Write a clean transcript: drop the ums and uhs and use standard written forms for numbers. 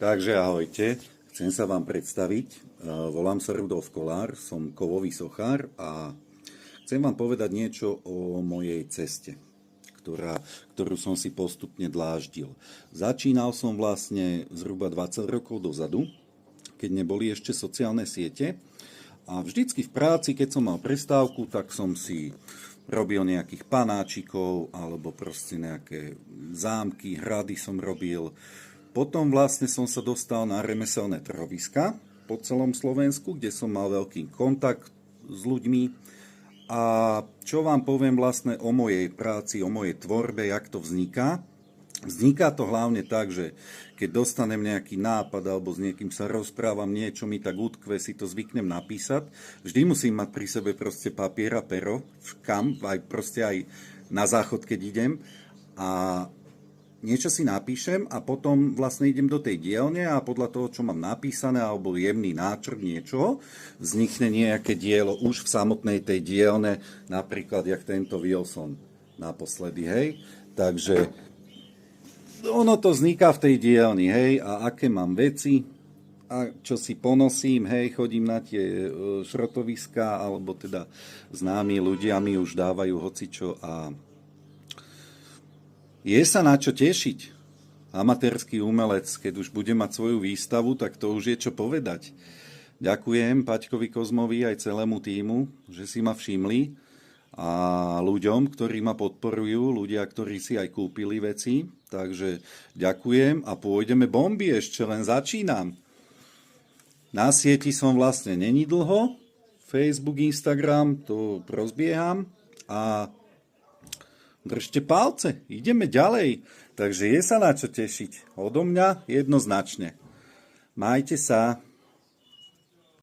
Takže ahojte, chcem sa vám predstaviť. Volám sa Rudolf Kolár, som kovový sochár a chcem vám povedať niečo o mojej ceste, ktorú som si postupne dláždil. Začínal som vlastne zhruba 20 rokov dozadu, keď neboli ešte sociálne siete. A vždycky v práci, keď som mal prestávku, tak som si robil nejakých panáčikov alebo proste nejaké zámky, hrady som robil. Potom vlastne som sa dostal na remeselné trhoviska po celom Slovensku, kde som mal veľký kontakt s ľuďmi. A čo vám poviem vlastne o mojej práci, o mojej tvorbe, jak to vzniká. Vzniká to hlavne tak, že keď dostanem nejaký nápad alebo s niekým sa rozprávam, niečo mi tak utkve, si to zvyknem napísať. Vždy musím mať pri sebe proste papier a pero, aj na záchod, keď idem. A niečo si napíšem a potom vlastne idem do tej dielne a podľa toho, čo mám napísané alebo jemný náčrt niečoho, vznikne nejaké dielo už v samotnej tej dielne, napríklad jak tento Wilson naposledy, hej. Takže ono to vzniká v tej dielni, hej, a aké mám veci a čo si ponosím, hej, chodím na tie šrotoviská, alebo teda známi ľudia mi už dávajú hocičo a je sa na čo tešiť. Amatérsky umelec, keď už bude mať svoju výstavu, tak to už je čo povedať. Ďakujem Paťkovi Kozmovi aj celému tímu, že si ma všimli a ľuďom, ktorí ma podporujú, ľudia, ktorí si aj kúpili veci. Takže ďakujem a pôjdeme bomby, ešte len začínam. Na sieti som vlastne není dlho, Facebook, Instagram, to rozbieham a držte palce, ideme ďalej. Takže je sa na čo tešiť. Odo mňa jednoznačne. Majte sa.